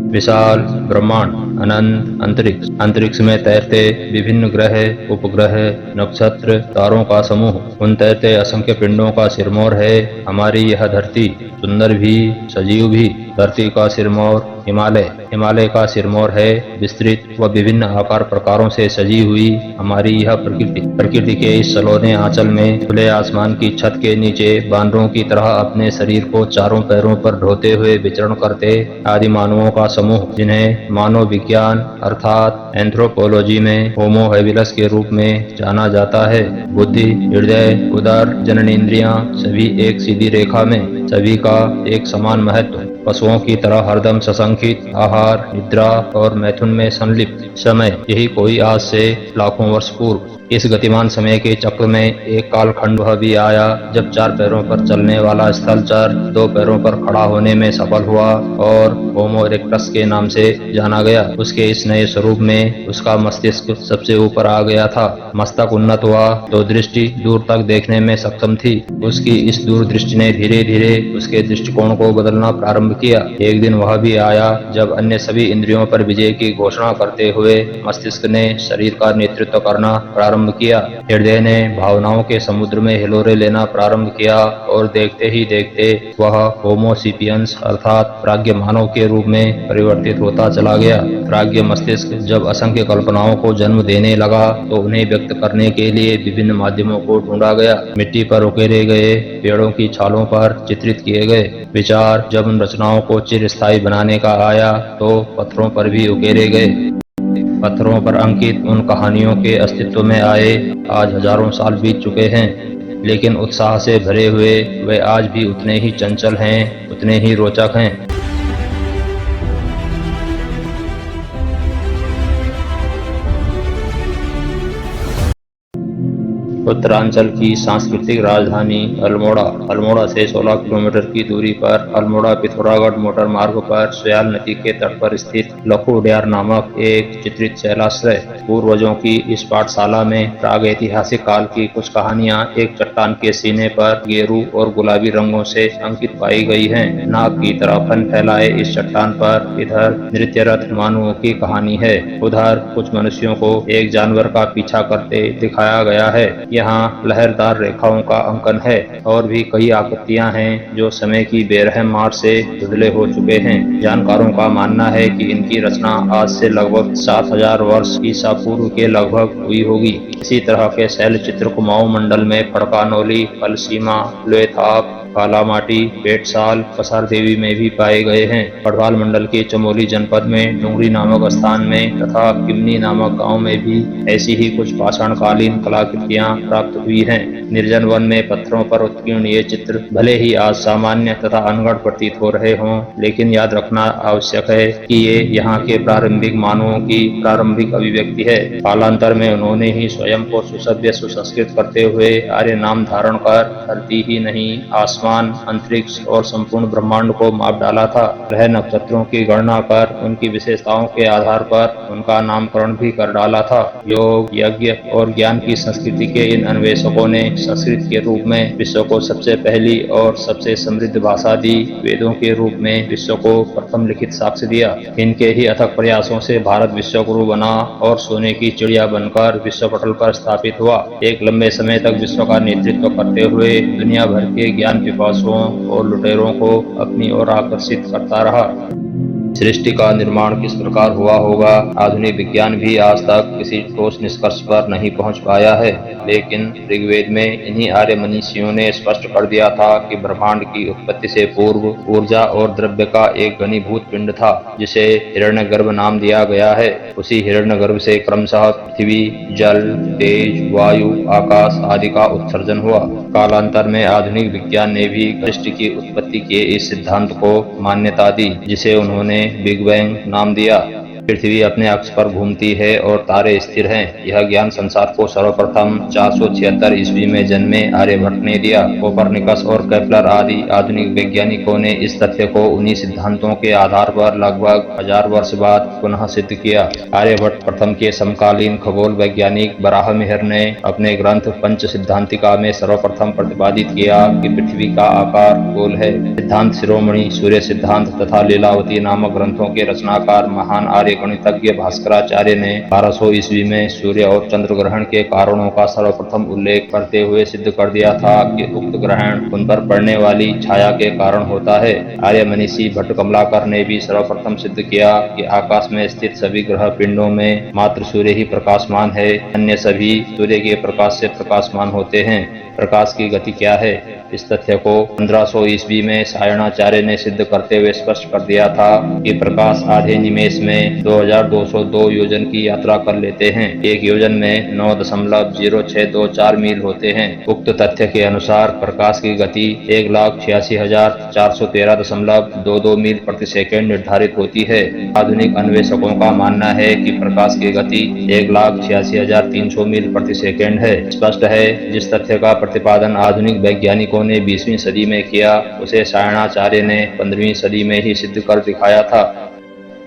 विशाल ब्रह्मांड, अनंत अंतरिक्ष, अंतरिक्ष में तैरते विभिन्न ग्रह, उपग्रह, नक्षत्र, तारों का समूह, उन तैरते असंख्य पिंडों का सिरमौर है हमारी यह धरती। सुंदर भी, सजीव भी। धरती का सिरमौर हिमालय, हिमालय का सिरमौर है विस्तृत व विभिन्न आकार प्रकारों से सजी हुई हमारी यह प्रकृति। प्रकृति के इस सलोने आंचल में खुले आसमान की छत के नीचे बानरों की तरह अपने शरीर को चारों पैरों पर ढोते हुए विचरण करते आदि मानवों का समूह, जिन्हें मानव विज्ञान अर्थात एंथ्रोपोलॉजी में होमो हैबिलस के रूप में जाना जाता है। बुद्धि, हृदय, उदर, जननेंद्रियां सभी एक सीधी रेखा में, सभी का एक समान महत्व। पशुओं की तरह हरदम सशंकित, आहार, निद्रा और मैथुन में संलिप्त। समय, यही कोई आज से लाखों वर्ष पूर्व इस गतिमान समय के चक्र में एक कालखंड वह भी आया जब 4 पैरों पर चलने वाला स्थलचर 2 पैरों पर खड़ा होने में सफल हुआ और होमो इरेक्टस के नाम से जाना गया। उसके इस नए स्वरूप में उसका मस्तिष्क सबसे ऊपर आ गया था। मस्तक उन्नत हुआ तो दृष्टि दूर तक देखने में सक्षम थी। उसकी इस दूरदृष्टि ने धीरे धीरे उसके दृष्टिकोण को बदलना प्रारंभ किया। एक दिन वह भी आया जब अन्य सभी इंद्रियों पर विजय की घोषणा करते हुए मस्तिष्क ने शरीर का नेतृत्व करना प्रारंभ किया। हृदय ने भावनाओं के समुद्र में हिलोरे लेना प्रारंभ किया और देखते ही देखते वह होमो सेपियंस अर्थात प्राज्ञ मानव के रूप में परिवर्तित होता चला गया। प्राज्ञ मस्तिष्क जब असंख्य कल्पनाओं को जन्म देने लगा तो उन्हें व्यक्त करने के लिए विभिन्न माध्यमों को ढूंढा गया। मिट्टी पर उकेरे गए, पेड़ों की छालों पर चित्रित किए गए विचार जब उन रचनाओं को चिरस्थायी बनाने का आया तो पत्थरों पर भी उकेरे गए। पत्थरों पर अंकित उन कहानियों के अस्तित्व में आए आज हजारों साल बीत चुके हैं, लेकिन उत्साह से भरे हुए वे आज भी उतने ही चंचल हैं, उतने ही रोचक हैं। उत्तरांचल की सांस्कृतिक राजधानी अल्मोड़ा। अल्मोड़ा से 16 किलोमीटर की दूरी पर अल्मोड़ा पिथौरागढ़ मोटर मार्ग पर सयाल नदी के तट पर स्थित लखू उड्यार नामक एक चित्रित शैलाश्रय। पूर्वजों की इस पाठशाला में प्रागैतिहासिक काल की कुछ कहानियां एक चट्टान के सीने पर गेरू और गुलाबी रंगों से अंकित पाई गई हैं। नाग की तरह फन फैलाए इस चट्टान पर इधर नृत्यरत मानवों की कहानी है, उधर कुछ मनुष्यों को एक जानवर का पीछा करते दिखाया गया है। यहाँ लहरदार रेखाओं का अंकन है और भी कई आकृतियां हैं जो समय की बेरहम मार से धुंधले हो चुके हैं। जानकारों का मानना है कि इनकी रचना आज से लगभग 7000 वर्ष ईसा पूर्व के लगभग हुई होगी। इसी तरह के शैल चित्र कुमाऊं मंडल में फड़कानोली, पलसीमा, लोएथाप, कालामाटी, पेटसाल, पसार देवी में भी पाए गए हैं। गढ़वाल मंडल के चमोली जनपद में डुंगरी नामक स्थान में तथा किमनी नामक गांव में भी ऐसी ही कुछ पाषाणकालीन कलाकृतियां प्राप्त हुई हैं। निर्जन वन में पत्थरों पर उत्कीर्ण ये चित्र भले ही आज सामान्य तथा अनगढ़ प्रतीत हो रहे हों, लेकिन याद रखना आवश्यक है कि ये यहाँ के प्रारंभिक मानवों की प्रारंभिक अभिव्यक्ति है। कालांतर में उन्होंने ही स्वयं को सुसभ्य सुसंस्कृत करते हुए आर्य नाम धारण कर धरती ही नहीं आसमान, अंतरिक्ष और संपूर्ण ब्रह्मांड को माप डाला था। ग्रह नक्षत्रों की गणना कर उनकी विशेषताओं के आधार पर उनका नामकरण भी कर डाला था। योग, यज्ञ और ज्ञान की संस्कृति के इन अन्वेषकों ने संस्कृत के रूप में विश्व को सबसे पहली और सबसे समृद्ध भाषा दी, वेदों के रूप में विश्व को प्रथम लिखित साक्ष्य दिया। इनके ही अथक प्रयासों से भारत विश्वगुरु बना और सोने की चिड़िया बनकर विश्व पटल पर स्थापित हुआ। एक लंबे समय तक विश्व का नेतृत्व करते हुए दुनिया भर के ज्ञान पिपासुओं और लुटेरों को अपनी ओर आकर्षित करता रहा। सृष्टि का निर्माण किस प्रकार हुआ होगा, आधुनिक विज्ञान भी आज तक किसी ठोस निष्कर्ष पर नहीं पहुंच पाया है, लेकिन ऋग्वेद में इन्हीं आर्य मनीषियों ने स्पष्ट कर दिया था कि ब्रह्मांड की उत्पत्ति से पूर्व ऊर्जा और द्रव्य का एक घनीभूत पिंड था जिसे हिरण्यगर्भ नाम दिया गया है। उसी हिरण्यगर्भ से क्रमशः पृथ्वी, जल, तेज, वायु, आकाश आदि का उत्सर्जन हुआ। कालांतर में आधुनिक विज्ञान ने भी सृष्टि की उत्पत्ति के इस सिद्धांत को मान्यता दी जिसे उन्होंने बिग बैंग नाम दिया। पृथ्वी अपने अक्ष पर घूमती है और तारे स्थिर हैं। यह ज्ञान संसार को सर्वप्रथम 476 ईस्वी में जन्मे आर्यभट्ट ने दिया। कोपरनिकस और केपलर आदि आधुनिक वैज्ञानिकों ने इस तथ्य को उन्हीं सिद्धांतों के आधार पर लगभग 1000 वर्ष बाद पुनः सिद्ध किया। आर्यभट्ट प्रथम के समकालीन खगोल वैज्ञानिक बराहमिहिर ने अपने ग्रंथ पंच सिद्धांतिका में सर्वप्रथम प्रतिपादित किया कि पृथ्वी का आकार गोल है। सिद्धांत शिरोमणि, सूर्य सिद्धांत तथा लीलावती नामक ग्रंथों के रचनाकार महान आर्य गणितज्ञ भास्कराचार्य ने 1200 ईस्वी में सूर्य और चंद्र ग्रहण के कारणों का सर्वप्रथम उल्लेख करते हुए सिद्ध कर दिया था कि उक्त ग्रहण उन पर पड़ने वाली छाया के कारण होता है। आर्य मनीषी भट्ट कमलाकर ने भी सर्वप्रथम सिद्ध किया कि आकाश में स्थित सभी ग्रह पिंडों में मात्र सूर्य ही प्रकाशमान है, अन्य सभी सूर्य के प्रकाश से प्रकाशमान होते हैं। प्रकाश की गति क्या है? इस तथ्य को 1500 ईस्वी में सायणाचार्य ने सिद्ध करते हुए स्पष्ट कर दिया था कि प्रकाश आधे निमेष में 2202 योजन की यात्रा कर लेते हैं। एक योजन में 9.0624 मील होते हैं। उक्त तथ्य के अनुसार प्रकाश की गति 1,86,413.22 मील प्रति सेकेंड निर्धारित होती है। आधुनिक अन्वेषकों का मानना है कि प्रकाश की गति 1,86,300 मील प्रति सेकेंड है। स्पष्ट है, जिस तथ्य का प्रतिपादन आधुनिक वैज्ञानिकों ने 20वीं सदी में किया, उसे सायणाचार्य ने 15वीं सदी में ही सिद्ध कर दिखाया था।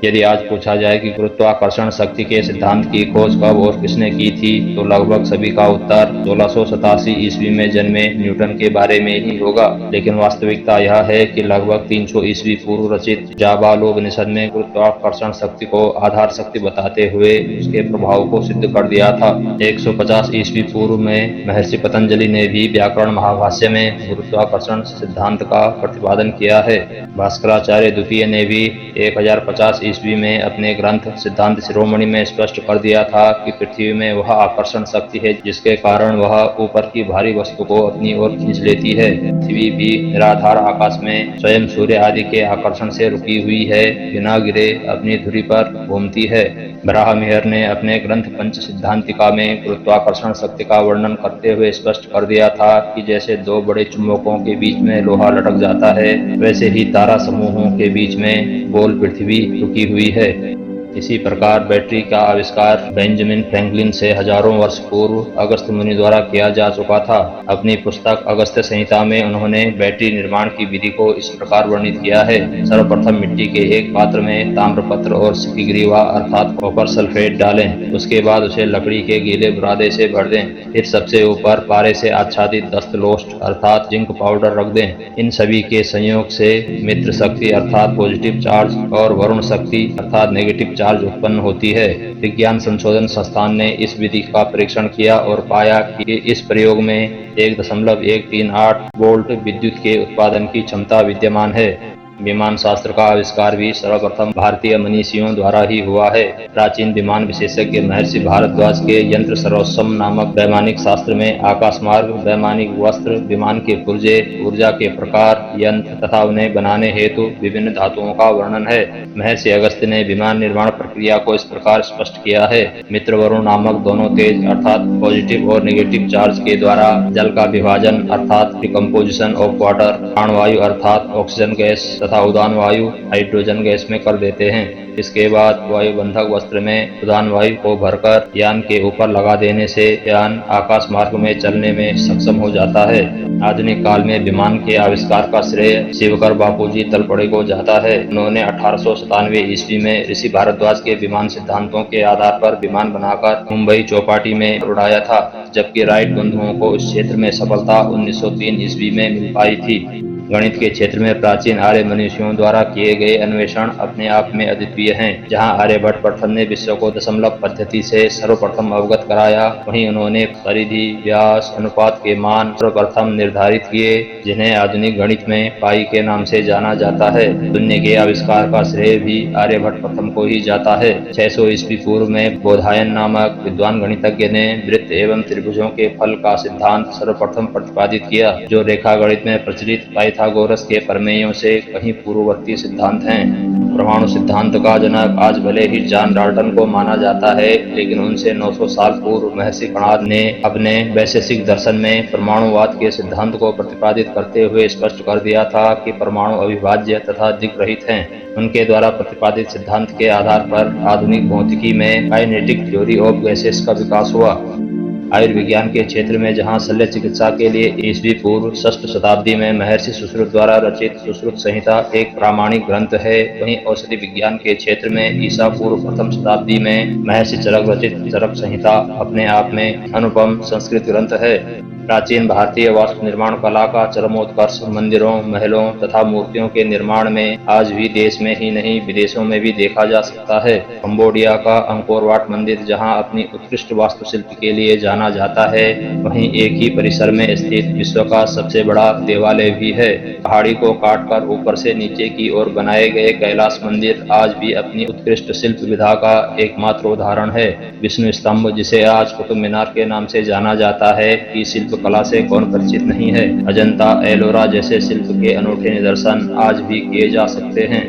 यदि आज पूछा जाए कि गुरुत्वाकर्षण शक्ति के सिद्धांत की खोज कब और किसने की थी, तो लगभग सभी का उत्तर 1687 ईस्वी में जन्मे न्यूटन के बारे में ही होगा। लेकिन वास्तविकता यह है कि लगभग 300 ईस्वी पूर्व रचित जाबालोपनिषद में गुरुत्वाकर्षण शक्ति को आधार शक्ति बताते हुए उसके प्रभाव को सिद्ध कर दिया था। 150 ईस्वी पूर्व में महर्षि पतंजलि ने भी व्याकरण महाभाष्य में गुरुत्वाकर्षण सिद्धांत का प्रतिपादन किया है। भास्कराचार्य द्वितीय ने भी 1050 ईस्वी में अपने ग्रंथ सिद्धांत शिरोमणि में स्पष्ट कर दिया था कि पृथ्वी में वह आकर्षण शक्ति है जिसके कारण वह ऊपर की भारी वस्तु को अपनी ओर खींच लेती है। पृथ्वी भी निराधार आकाश में स्वयं सूर्य आदि के आकर्षण से रुकी हुई है, बिना गिरे अपनी धुरी पर घूमती है। बराहमिहिर ने अपने ग्रंथ पंच सिद्धांतिका में गुरुत्वाकर्षण शक्ति का वर्णन करते हुए स्पष्ट कर दिया था कि जैसे दो बड़े चुंबकों के बीच में लोहा लटक जाता है, वैसे ही तारा समूहों के बीच में गोल पृथ्वी रुकी हुई है। इसी प्रकार बैटरी का आविष्कार बेंजामिन फ्रैंकलिन से हजारों वर्ष पूर्व अगस्त्य मुनि द्वारा किया जा चुका था। अपनी पुस्तक अगस्त्य संहिता में उन्होंने बैटरी निर्माण की विधि को इस प्रकार वर्णित किया है। सर्वप्रथम मिट्टी के एक पात्र में ताम्रपत्र और सिकिग्रीवा अर्थात कॉपर सल्फेट डालें। उसके बाद उसे लकड़ी के गीले बुरादे से भर दें। फिर सबसे ऊपर पारे से आच्छादित दस्तलोष्ट अर्थात जिंक पाउडर रख दें। इन सभी के संयोग से मित्र शक्ति अर्थात पॉजिटिव चार्ज और वरुण शक्ति अर्थात नेगेटिव चार्ज उत्पन्न होती है। विज्ञान संशोधन संस्थान ने इस विधि का परीक्षण किया और पाया कि इस प्रयोग में 1.138 वोल्ट विद्युत के उत्पादन की क्षमता विद्यमान है। विमान शास्त्र का आविष्कार भी सर्वप्रथम भारतीय मनीषियों द्वारा ही हुआ है। प्राचीन विमान विशेषज्ञ महर्षि भारद्वाज के यंत्र सर्वस्वम नामक वैमानिक शास्त्र में आकाश मार्ग, वैमानिक वस्त्र, विमान के पुर्जे, ऊर्जा के प्रकार, यंत्र तथा उन्हें बनाने हेतु विभिन्न धातुओं का वर्णन है। महर्षि अगस्त्य ने विमान निर्माण प्रक्रिया को इस प्रकार स्पष्ट किया है। मित्र वरुण नामक दोनों तेज अर्थात पॉजिटिव और नेगेटिव चार्ज के द्वारा जल का विभाजन अर्थात डिकम्पोजिशन ऑफ वाटर, प्राणवायु अर्थात ऑक्सीजन गैस तथा उदान वायु हाइड्रोजन गैस में कर देते हैं। इसके बाद वायुबंधक वस्त्र में उदान वायु को भरकर यान के ऊपर लगा देने से यान आकाश मार्ग में चलने में सक्षम हो जाता है। आधुनिक काल में विमान के आविष्कार का श्रेय शिवकर बापूजी तलपड़े को जाता है। उन्होंने 1897 ईस्वी में ऋषि भारद्वाज के विमान सिद्धांतों के आधार पर विमान बनाकर मुंबई चौपाटी में उड़ाया था, जबकि राइट बंधुओं को इस क्षेत्र में सफलता 1903 ईस्वी में मिल पाई थी। गणित के क्षेत्र में प्राचीन आर्य मनुष्यों द्वारा किए गए अन्वेषण अपने आप में अद्वितीय हैं। जहां आर्यभट्ट प्रथम ने विश्व को दशमलव पद्धति से सर्वप्रथम अवगत कराया, वहीं उन्होंने परिधि, व्यास, अनुपात के मान सर्वप्रथम निर्धारित किए, जिन्हें आधुनिक गणित में पाई के नाम से जाना जाता है। शून्य के आविष्कार का श्रेय भी आर्यभट्ट प्रथम को ही जाता है। 600 ईस्वी पूर्व में बोधायन नामक विद्वान गणितज्ञ ने वृत्त एवं त्रिभुजों के फल का सिद्धांत सर्वप्रथम प्रतिपादित किया, जो रेखा गणित में प्रचलित पाइथागोरस के प्रमेयों से कहीं पूर्ववर्ती सिद्धांत हैं। परमाणु परमाणु सिद्धांत का जनक आज भले ही जॉन डाल्टन को माना जाता है, लेकिन उनसे 900 साल पूर्व महर्षि कणाद ने अपने वैशेषिक दर्शन में परमाणुवाद के सिद्धांत को प्रतिपादित करते हुए स्पष्ट कर दिया था कि परमाणु अविभाज्य तथा दिक् रहित हैं। उनके द्वारा प्रतिपादित सिद्धांत के आधार पर आधुनिक भौतिकी में काइनेटिक थ्योरी ऑफ गैसेस का विकास हुआ। आयुर्विज्ञान के क्षेत्र में जहां शल्य चिकित्सा के लिए ईस्वी पूर्व 6वीं शताब्दी में महर्षि सुश्रुत द्वारा रचित सुश्रुत संहिता एक प्रामाणिक ग्रंथ है, वहीं औषधि विज्ञान के क्षेत्र में ईसा पूर्व 1वीं शताब्दी में महर्षि चरक रचित चरक संहिता अपने आप में अनुपम संस्कृत ग्रंथ है। प्राचीन भारतीय वास्तु निर्माण कला का चरमोत्कर्ष मंदिरों, महलों तथा मूर्तियों के निर्माण में आज भी देश में ही नहीं विदेशों में भी देखा जा सकता है। कंबोडिया का अंकोर वाट मंदिर जहां अपनी उत्कृष्ट वास्तुशिल्प के लिए जाना जाता है, वहीं एक ही परिसर में स्थित विश्व का सबसे बड़ा देवालय भी है। पहाड़ी को काटकर ऊपर से नीचे की ओर बनाए गए कैलाश मंदिर आज भी अपनी उत्कृष्ट शिल्प विधा का एकमात्र उदाहरण है। विष्णु स्तंभ, जिसे आज कुतुब मीनार के नाम से जाना जाता है, की शिल्प कला से कौन परिचित नहीं है। अजंता, एलोरा जैसे शिल्प के अनूठे निदर्शन आज भी किए जा सकते हैं।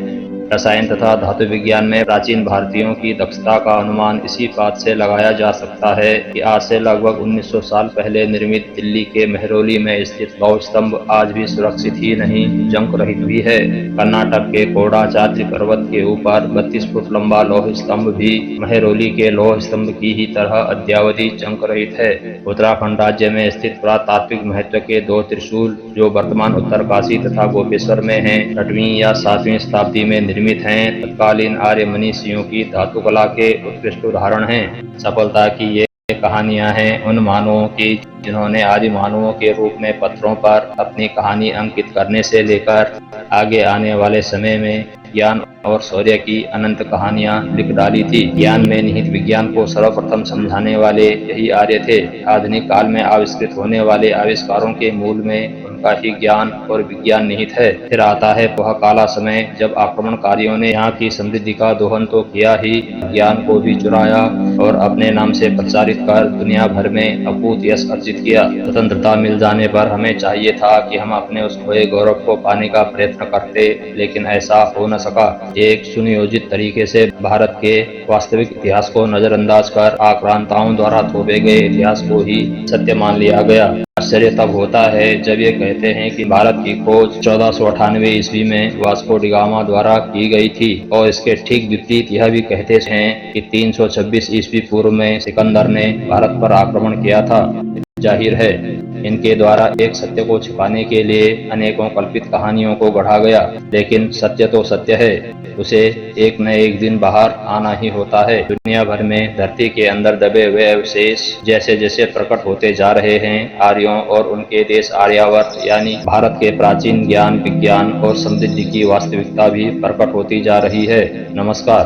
रसायन तथा धातु विज्ञान में प्राचीन भारतीयों की दक्षता का अनुमान इसी बात से लगाया जा सकता है कि आज से लगभग 1900 साल पहले निर्मित दिल्ली के मेहरौली में स्थित लौह स्तंभ आज भी सुरक्षित ही नहीं, जंग रहित भी है। कर्नाटक के कोडाचाद्रि पर्वत के ऊपर 32 फुट लंबा लौह स्तंभ भी मेहरौली के लौह स्तंभ की ही तरह अद्यावधि जंग रहित है। उत्तराखंड राज्य में स्थित पुरातात्विक महत्व के 2 त्रिशूल, जो वर्तमान उत्तरकाशी तथा गोपेश्वर में हैं, 6वीं या 7वीं शताब्दी में निर्मित हैं, तत्कालीन आर्य मनीषियों की धातुकला के उत्कृष्ट उदाहरण हैं। सफलता की ये कहानियां हैं उन मानवों की जिन्होंने आदि मानवों के रूप में पत्थरों पर अपनी कहानी अंकित करने से लेकर आगे आने वाले समय में ज्ञान और शौर्य की अनंत कहानियां लिख डाली थी। ज्ञान में निहित विज्ञान को सर्वप्रथम समझाने वाले यही आर्य थे। आधुनिक काल में आविष्कृत होने वाले आविष्कारों के मूल में उनका ही ज्ञान और विज्ञान निहित है। फिर आता है वह काला समय जब आक्रमणकारियों ने यहाँ की समृद्धि का दोहन तो किया ही, ज्ञान को भी चुराया और अपने नाम से प्रचारित कर दुनिया भर में अकूत यश अर्जित किया। स्वतंत्रता मिल जाने पर हमें चाहिए था कि हम अपने उस खोए गौरव को पाने का प्रयत्न करते, लेकिन ऐसा हो न सका। एक सुनियोजित तरीके से भारत के वास्तविक इतिहास को नजरअंदाज कर आक्रांताओं द्वारा थोपे गए इतिहास को ही सत्य मान लिया गया। आश्चर्य तब होता है जब ये कहते हैं कि भारत की खोज 1498 ईस्वी में वास्को डी गामा द्वारा की गई थी, और इसके ठीक विपरीत यह भी कहते हैं कि 326 ईस्वी पूर्व में सिकंदर ने भारत पर आक्रमण किया था। जाहिर है इनके द्वारा एक सत्य को छिपाने के लिए अनेकों कल्पित कहानियों को गढ़ा गया, लेकिन सत्य तो सत्य है, उसे एक न एक दिन बाहर आना ही होता है। दुनिया भर में धरती के अंदर दबे हुए अवशेष जैसे जैसे प्रकट होते जा रहे हैं, आर्यों और उनके देश आर्यावर्त यानी भारत के प्राचीन ज्ञान, विज्ञान और समृद्धि की वास्तविकता भी प्रकट होती जा रही है। नमस्कार।